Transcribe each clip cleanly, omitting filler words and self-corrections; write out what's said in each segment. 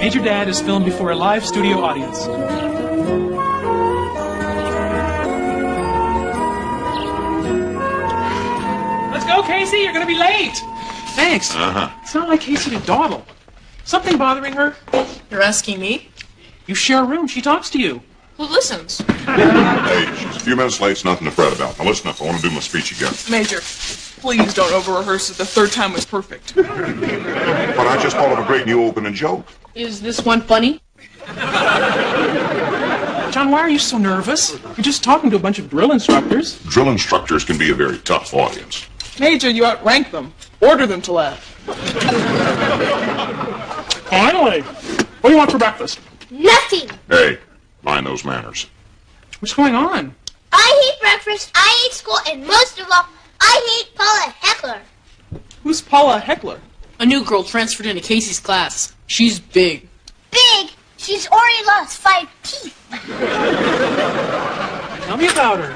Major Dad is filmed before a live studio audience. Let's go, Casey. You're going to be late. Thanks. It's not like Casey to dawdle. Something bothering her? You're asking me? You share a room. She talks to you. Who listens? Hey, she's a few minutes late. It's nothing to fret about. Now listen up. I want to do my speech again. Major, please don't over-rehearse it. The third time was perfect. But I just thought of a great new opening joke. Is this one funny? John, why are you so nervous? You're just talking to a bunch of drill instructors. Drill instructors can be a very tough audience. Major, you outrank them. Order them to laugh. Finally. What do you want for breakfast? Nothing. Hey, mind those manners. What's going on? I hate breakfast, I hate school, and most of all, I hate Paula Heckler. Who's Paula Heckler? A new girl transferred into Casey's class. She's big. Big? She's already lost 5 teeth. Tell me about her.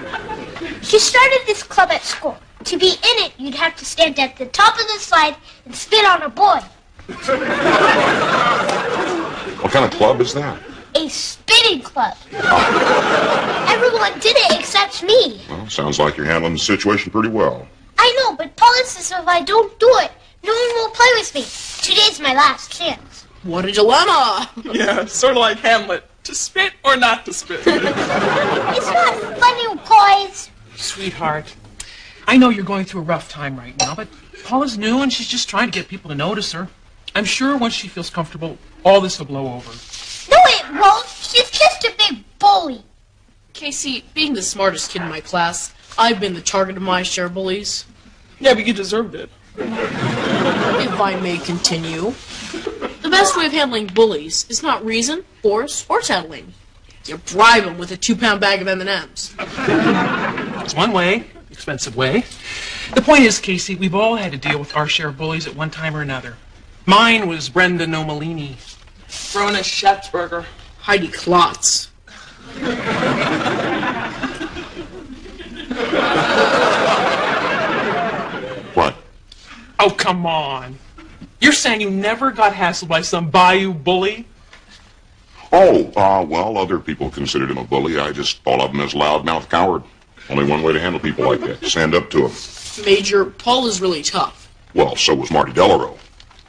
She started this club at school. To be in it, you'd have to stand at the top of the slide and spit on a boy. What kind of club is that? A spitting club. Everyone did it except me. Well, sounds like you're handling the situation pretty well. I know, but Paula says if I don't do it, no one will play with me. Today's my last chance. What a dilemma! Yeah, sort of like Hamlet. To spit or not to spit? It's not funny, boys. Sweetheart, I know you're going through a rough time right now, but Paula's new and she's just trying to get people to notice her. I'm sure once she feels comfortable, all this will blow over. No, it won't. She's just a big bully. Casey, being the smartest kid in my class, I've been the target of my share of bullies. Yeah, but you deserved it. If I may continue, the best way of handling bullies is not reason, force, or tattling. You bribe them with a 2-pound bag of M&Ms. It's one way, expensive way. The point is, Casey, we've all had to deal with our share of bullies at one time or another. Mine was Brenda Nomalini. Rona Schatzberger. Heidi Klotz. What? Oh, come on. You're saying you never got hassled by some bayou bully? Oh, well, other people considered him a bully. I just thought of him as a loudmouth coward. Only one way to handle people like that. Stand up to him. Major, Paul is really tough. Well, so was Marty Delarose.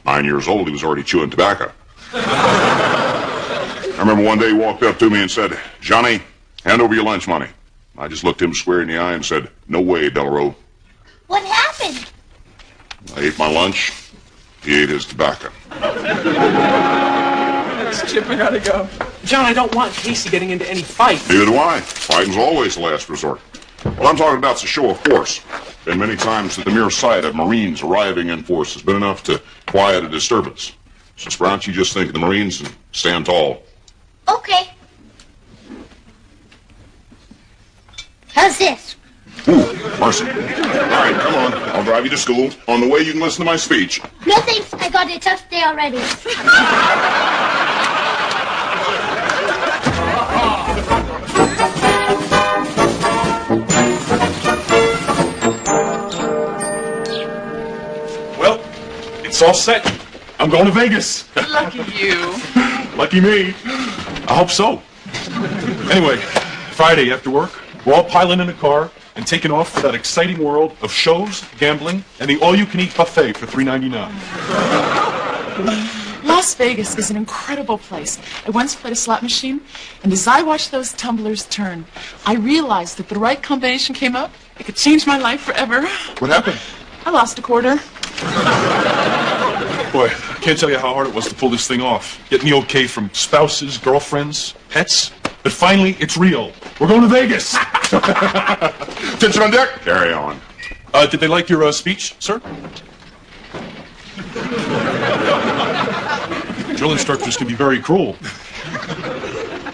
9 years old, he was already chewing tobacco. I remember one day he walked up to me and said, "Johnny, hand over your lunch money." I just looked him square in the eye and said, "No way, Delarose." What happened? I ate my lunch. He ate his tobacco. Thanks, Chip. I gotta go. John, I don't want Casey getting into any fight. Neither do I. Fighting's always the last resort. What I'm talking about is a show of force. Been many times that the mere sight of Marines arriving in force has been enough to quiet a disturbance. So, Sprout, you just think of the Marines and stand tall. Okay. How's this? Ooh, mercy. All right, come on. I'll drive you to school. On the way, you can listen to my speech. No thanks, I got a tough day already. Well, it's all set. I'm going to Vegas. Lucky you. Lucky me. I hope so. Anyway, Friday after work, we're all piling in a car and taking off for that exciting world of shows, gambling, and the all-you-can-eat buffet for $3.99. Las Vegas is an incredible place. I once played a slot machine, and as I watched those tumblers turn, I realized that the right combination came up. It could change my life forever. What happened? I lost a quarter. Boy, I can't tell you how hard it was to pull this thing off. Getting the okay from spouses, girlfriends, pets. But finally, it's real. We're going to Vegas. Attention on deck. Carry on. Did they like your speech, sir? Drill instructors can be very cruel.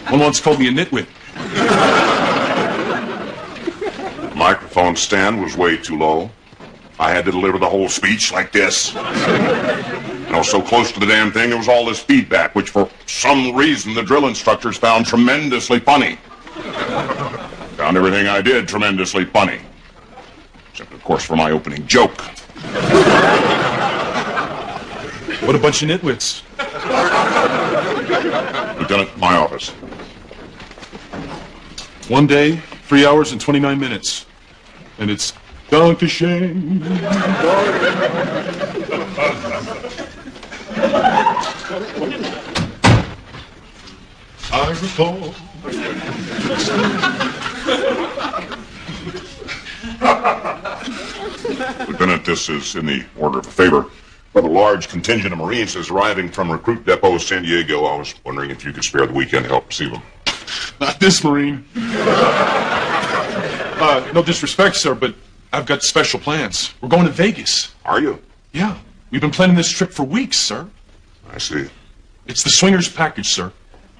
One once called me a nitwit. The microphone stand was way too low. I had to deliver the whole speech like this. And I was so close to the damn thing, there was all this feedback, which for some reason the drill instructors found tremendously funny. Found everything I did tremendously funny. Except, of course, for my opening joke. What a bunch of nitwits. Lieutenant, my office. 1 day, 3 hours and 29 minutes. And it's Dankeschön. I recall. Lieutenant, this is in the order of a favor. Rather large contingent of Marines is arriving from Recruit Depot San Diego. I was wondering if you could spare the weekend to help receive them. Not this Marine. No disrespect, sir, but I've got special plans. We're going to Vegas. Are you? Yeah. We've been planning this trip for weeks, sir. I see. It's the swingers package, sir.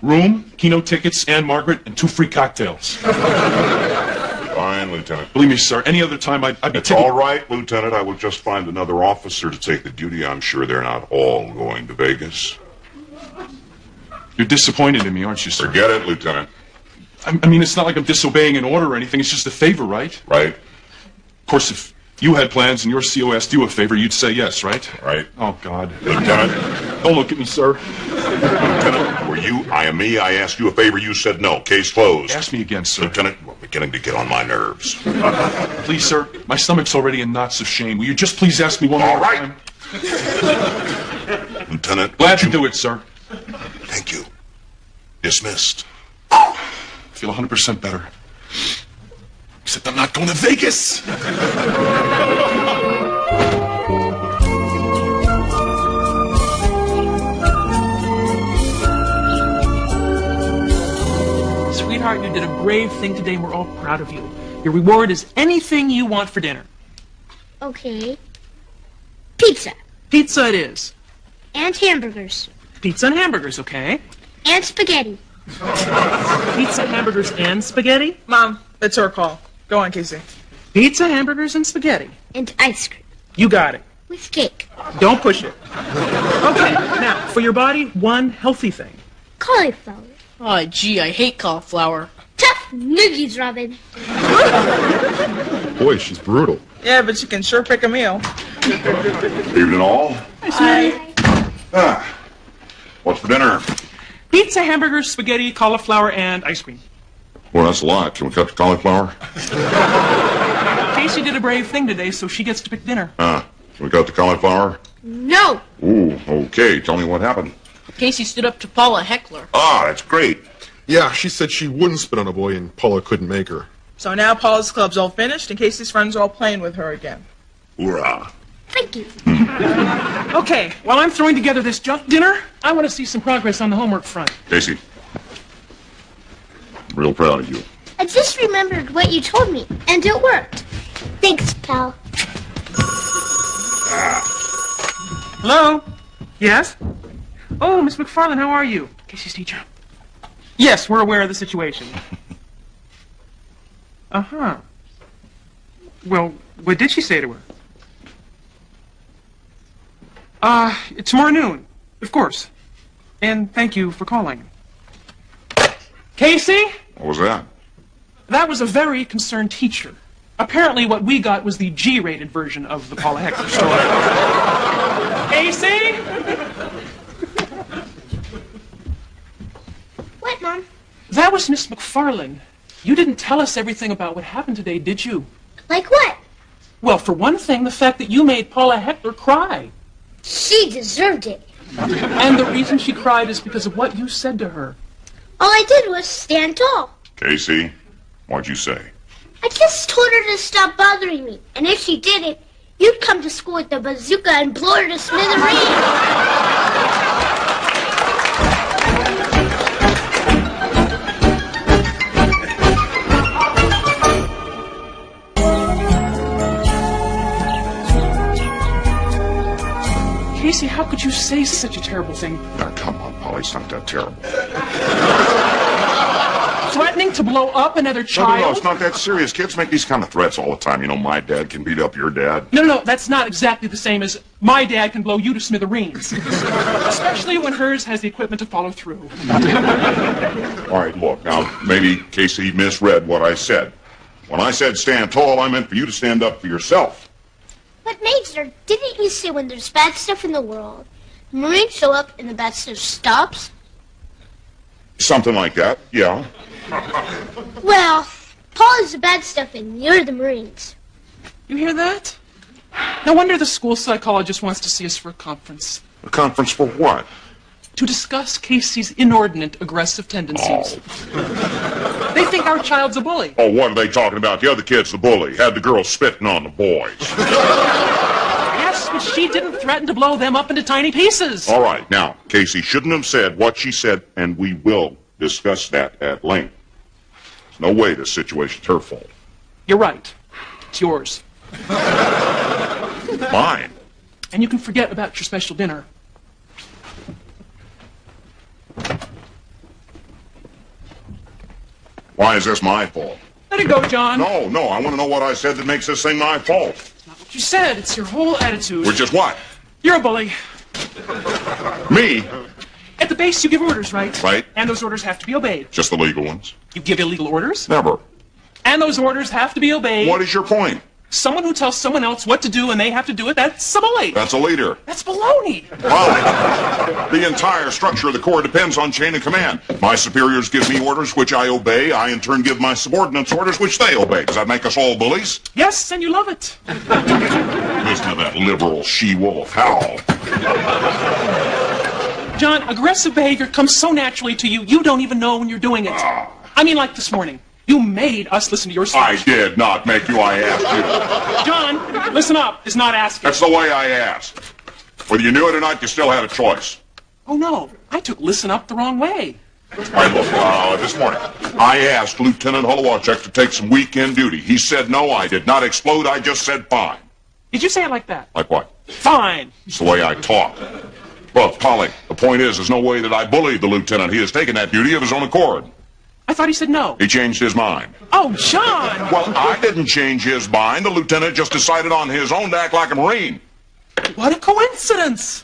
Room, keynote tickets, and Margaret, and 2 free cocktails. Fine, Lieutenant. Believe me, sir, any other time I'd be It's all right, Lieutenant. I will just find another officer to take the duty. I'm sure they're not all going to Vegas. You're disappointed in me, aren't you, sir? Forget it, Lieutenant. I mean, it's not like I'm disobeying an order or anything. It's just a favor, right? Right? Of course, if you had plans and your CO asked you a favor, you'd say yes, right? Right. Oh, God. Lieutenant. Don't look at me, sir. Lieutenant, were you? I am me. I asked you a favor. You said no. Case closed. Ask me again, sir. Lieutenant, we're beginning to get on my nerves. Please, sir. My stomach's already in knots of shame. Will you just please ask me one All more right. time? Lieutenant. Glad to do it, sir. Thank you. Dismissed. I feel 100% better. Except I'm not going to Vegas. Sweetheart, you did a brave thing today, and we're all proud of you. Your reward is anything you want for dinner. Okay. Pizza. Pizza it is. And hamburgers. Pizza and hamburgers, okay? And spaghetti. Pizza, hamburgers, and spaghetti? Mom, that's her call. Go on, Casey. Pizza, hamburgers, and spaghetti. And ice cream. You got it. With cake. Don't push it. Okay, now, for your body, one healthy thing. Cauliflower. Oh, gee, I hate cauliflower. Tough noogies, Robin. Boy, she's brutal. Yeah, but you can sure pick a meal. Evening all. Hi. What's for dinner? Pizza, hamburgers, spaghetti, cauliflower, and ice cream. Well, that's a lot. Can we cut the cauliflower? Casey did a brave thing today, so she gets to pick dinner. Can we cut the cauliflower? No. Ooh, okay. Tell me what happened. Casey stood up to Paula Heckler. Ah, that's great. Yeah, she said she wouldn't spit on a boy and Paula couldn't make her. So now Paula's club's all finished and Casey's friends are all playing with her again. Hoorah. Thank you. Okay, while I'm throwing together this junk dinner, I want to see some progress on the homework front. Casey, I'm real proud of you. I just remembered what you told me, and it worked. Thanks, pal. Hello? Yes? Oh, Miss McFarland, how are you? Casey's teacher. Yes, we're aware of the situation. Uh-huh. Well, what did she say to her? Tomorrow noon, of course. And thank you for calling. Casey? What was that? That was a very concerned teacher. Apparently what we got was the G-rated version of the Paula Heckler story. Casey? What, Mom? That was Miss McFarland. You didn't tell us everything about what happened today, did you? Like what? Well, for one thing, the fact that you made Paula Heckler cry. She deserved it. And the reason she cried is because of what you said to her. All I did was stand tall. Casey, what'd you say? I just told her to stop bothering me. And if she didn't, you'd come to school with the bazooka and blow her to smithereens. Casey, how could you say such a terrible thing? Now, come on, Polly, it's not that terrible. Threatening to blow up another child? No, it's not that serious. Kids make these kind of threats all the time. You know, my dad can beat up your dad. No, that's not exactly the same as my dad can blow you to smithereens. Especially when hers has the equipment to follow through. All right, look, now, maybe Casey misread what I said. When I said stand tall, I meant for you to stand up for yourself. But Major, didn't you say when there's bad stuff in the world, Marines show up and the bad stuff stops? Something like that, yeah. Well, Paul is the bad stuff and you're the Marines. You hear that? No wonder the school psychologist wants to see us for a conference. A conference for what? To discuss Casey's inordinate aggressive tendencies. They think our child's a bully. Oh, what are they talking about? The other kid's the bully. Had the girl spitting on the boys. Yes, but she didn't threaten to blow them up into tiny pieces. All right, now, Casey shouldn't have said what she said, and we will discuss that at length. There's no way this situation's her fault. You're right. It's yours. Mine. And you can forget about your special dinner. Why is this my fault? Let it go, John. No, I want to know what I said that makes this thing my fault. Not what you said. It's your whole attitude. Which is what? You're a bully. Me? At the base, you give orders, right? Right. And those orders have to be obeyed. Just the legal ones? You give illegal orders? Never. And those orders have to be obeyed. What is your point? Someone who tells someone else what to do and they have to do it, that's a bully. That's a leader. That's baloney. Well, the entire structure of the Corps depends on chain of command. My superiors give me orders, which I obey. I, in turn, give my subordinates orders, which they obey. Does that make us all bullies? Yes, and you love it. Listen to that liberal she-wolf howl. John, aggressive behavior comes so naturally to you, you don't even know when you're doing it. I mean, like this morning. You made us listen to your speech. I did not make you. I asked you. John, listen up is not asking. That's the way I asked. Whether you knew it or not, you still had a choice. Oh, no. I took listen up the wrong way. All right, look, this morning, I asked Lieutenant Holowachek to take some weekend duty. He said no. I did not explode. I just said fine. Did you say it like that? Like what? Fine. It's the way I talk. Look, Polly, the point is, there's no way that I bullied the lieutenant. He has taken that duty of his own accord. I thought he said no. He changed his mind. Oh, John! Well, I didn't change his mind. The lieutenant just decided on his own to act like a Marine. What a coincidence!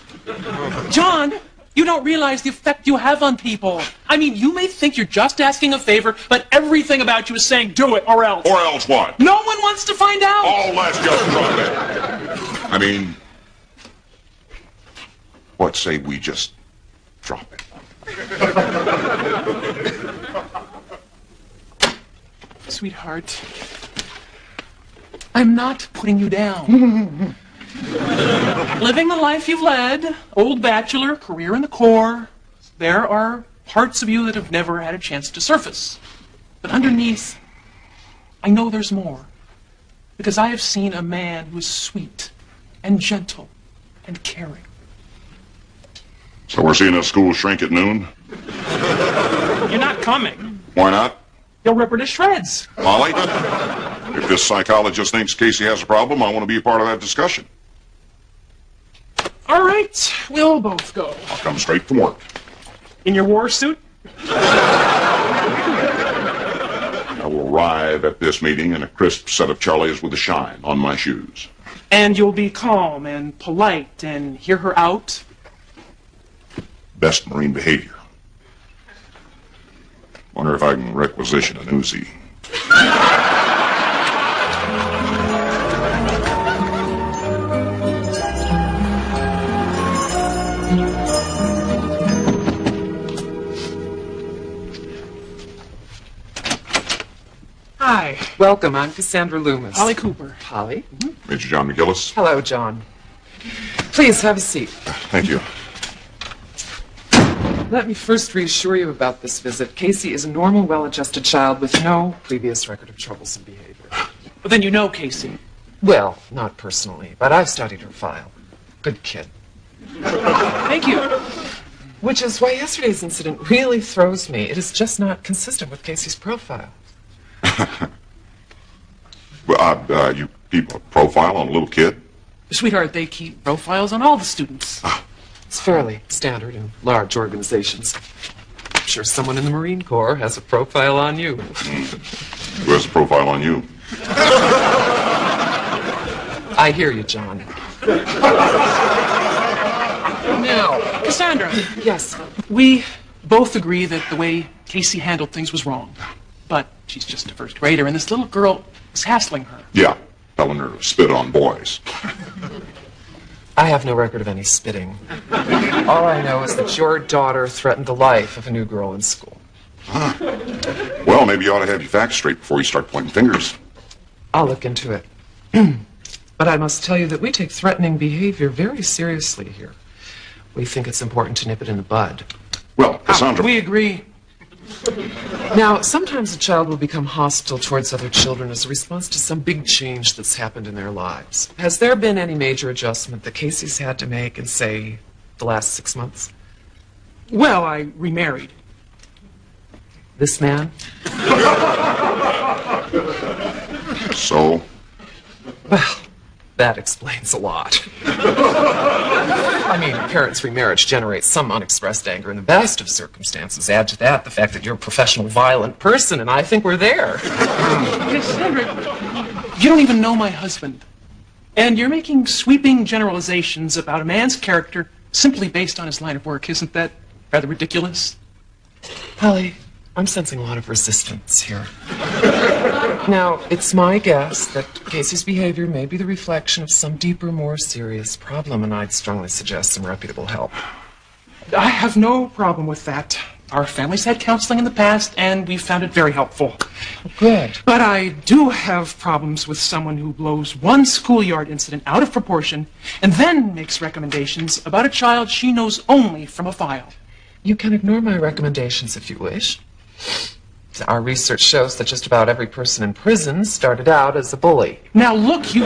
John, you don't realize the effect you have on people. I mean, you may think you're just asking a favor, but everything about you is saying do it or else. Or else what? No one wants to find out. Oh, let's just drop it. I mean, what say we just drop it? Sweetheart, I'm not putting you down. Living the life you've led, old bachelor, career in the Corps, there are parts of you that have never had a chance to surface. But underneath, I know there's more. Because I have seen a man who is sweet and gentle and caring. So we're seeing a school shrink at noon? You're not coming. Why not? You'll rip her to shreds. Molly, if this psychologist thinks Casey has a problem, I want to be a part of that discussion. All right, we'll both go. I'll come straight from work. In your war suit? I will arrive at this meeting in a crisp set of Charlies with a shine on my shoes. And you'll be calm and polite and hear her out? Best Marine behavior. Wonder if I can requisition an Uzi. Hi. Welcome. I'm Cassandra Loomis. Polly Cooper. Polly. Major John McGillis. Hello, John. Please have a seat. Thank you. Let me first reassure you about this visit. Casey is a normal, well-adjusted child with no previous record of troublesome behavior. But then you know Casey. Well, not personally, but I've studied her file. Good kid. Thank you. Which is why yesterday's incident really throws me. It is just not consistent with Casey's profile. Well, you keep a profile on a little kid? Sweetheart, they keep profiles on all the students. It's fairly standard in large organizations. I'm sure someone in the Marine Corps has a profile on you. Who has a profile on you? I hear you, John. Now, Cassandra. Yes. We both agree that the way Casey handled things was wrong. But she's just a first grader, and this little girl is hassling her. Yeah, telling her to spit on boys. I have no record of any spitting. All I know is that your daughter threatened the life of a new girl in school. Well, maybe you ought to have your facts straight before you start pointing fingers. I'll look into it. But I must tell you that we take threatening behavior very seriously here. We think it's important to nip it in the bud. Well, Cassandra... We agree. Now, sometimes a child will become hostile towards other children as a response to some big change that's happened in their lives. Has there been any major adjustment that Casey's had to make in, say, the last 6 months? Well, I remarried. This man? So? Well, that explains a lot. I mean, parents' remarriage generates some unexpressed anger in the best of circumstances. Add to that the fact that you're a professional violent person, and I think we're there. Cassandra, you don't even know my husband. And you're making sweeping generalizations about a man's character simply based on his line of work. Isn't that rather ridiculous? Polly, I'm sensing a lot of resistance here. Now, it's my guess that Casey's behavior may be the reflection of some deeper, more serious problem, and I'd strongly suggest some reputable help. I have no problem with that. Our family's had counseling in the past, and we've found it very helpful. Good. But I do have problems with someone who blows one schoolyard incident out of proportion and then makes recommendations about a child she knows only from a file. You can ignore my recommendations if you wish. Our research shows that just about every person in prison started out as a bully. Now look, you...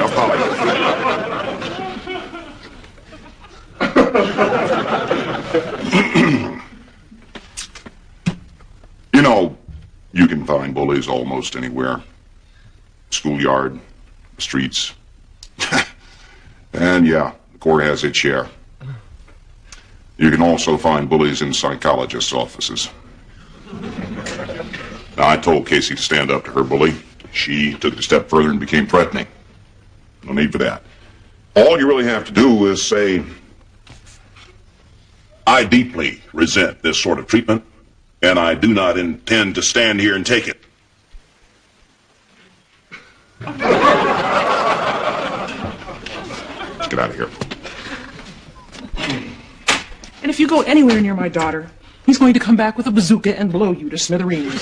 You know, you can find bullies almost anywhere. Schoolyard, streets. And yeah, the Corps has its share. You can also find bullies in psychologists' offices. Now, I told Casey to stand up to her bully. She took it a step further and became threatening. No need for that. All you really have to do is say, I deeply resent this sort of treatment, and I do not intend to stand here and take it. Let's get out of here. And if you go anywhere near my daughter, he's going to come back with a bazooka and blow you to smithereens.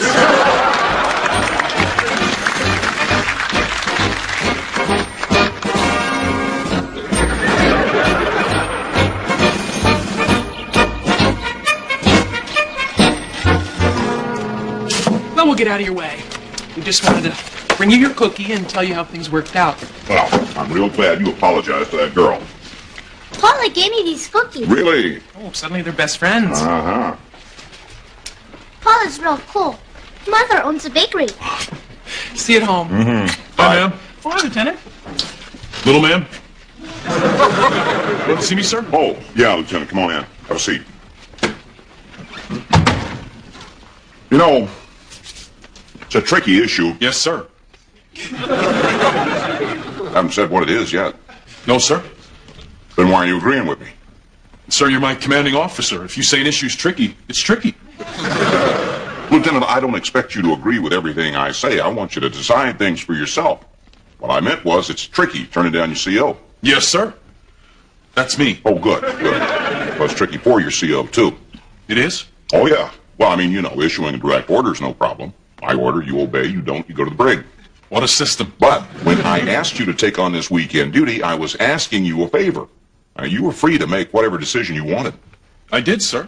Well, we'll get out of your way. We just wanted to bring you your cookie and tell you how things worked out. Well, I'm real glad you apologized to that girl. Paula gave me these cookies. Really? Oh, suddenly they're best friends. Uh-huh. Paula's real cool. Mother owns a bakery. See you at home. Mm-hmm. Hi, ma'am. Oh, hi, Lieutenant. Little man. Want to see me, sir? Oh, yeah, Lieutenant, come on in. Have a seat. You know, it's a tricky issue. Yes, sir. I haven't said what it is yet. No, sir. Then why are you agreeing with me? Sir, you're my commanding officer. If you say an issue's tricky, it's tricky. Lieutenant, I don't expect you to agree with everything I say. I want you to decide things for yourself. What I meant was it's tricky turning down your CO. Yes, sir. That's me. Oh, good, good. Well, it's tricky for your CO, too. It is? Oh, yeah. Well, I mean, you know, issuing a direct order is no problem. I order, you obey, you don't, you go to the brig. What a system. But when I asked you to take on this weekend duty, I was asking you a favor. You were free to make whatever decision you wanted. I did, sir.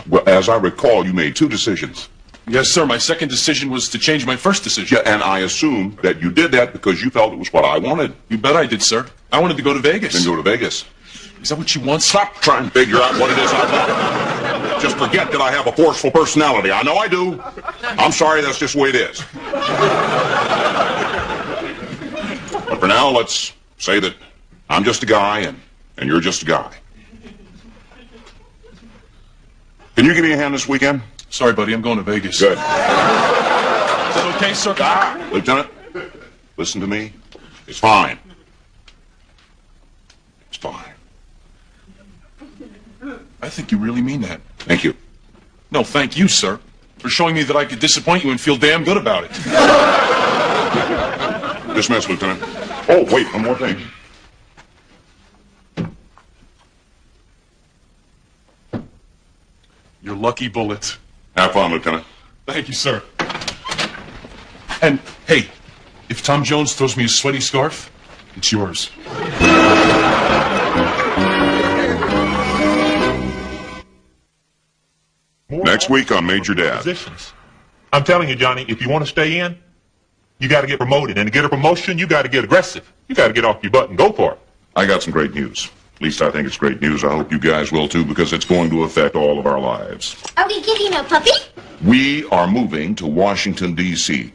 Well, as I recall, you made two decisions. Yes, sir. My second decision was to change my first decision. Yeah, and I assume that you did that because you felt it was what I wanted. You bet I did, sir. I wanted to go to Vegas. Then go to Vegas. Is that what you want? Stop trying to figure out what it is I want. Just forget that I have a forceful personality. I know I do. I'm sorry, that's just the way it is. But for now, let's say that I'm just a guy and you're just a guy. Can you give me a hand this weekend? Sorry, buddy, I'm going to Vegas. Good. Is that okay, sir? Lieutenant, listen to me. It's fine. It's fine. I think you really mean that. Thank you. No, thank you, sir, for showing me that I could disappoint you and feel damn good about it. Dismiss, Lieutenant. Oh, wait, one more thing. Your lucky bullet. Have fun, Lieutenant. Thank you, sir. And, hey, if Tom Jones throws me a sweaty scarf, it's yours. Next week on Major Dad. Positions. I'm telling you, Johnny, if you want to stay in, you got to get promoted. And to get a promotion, you got to get aggressive. You got to get off your butt and go for it. I got some great news. At least I think it's great news. I hope you guys will too, because it's going to affect all of our lives. Are we getting a puppy? We are moving to Washington, D.C.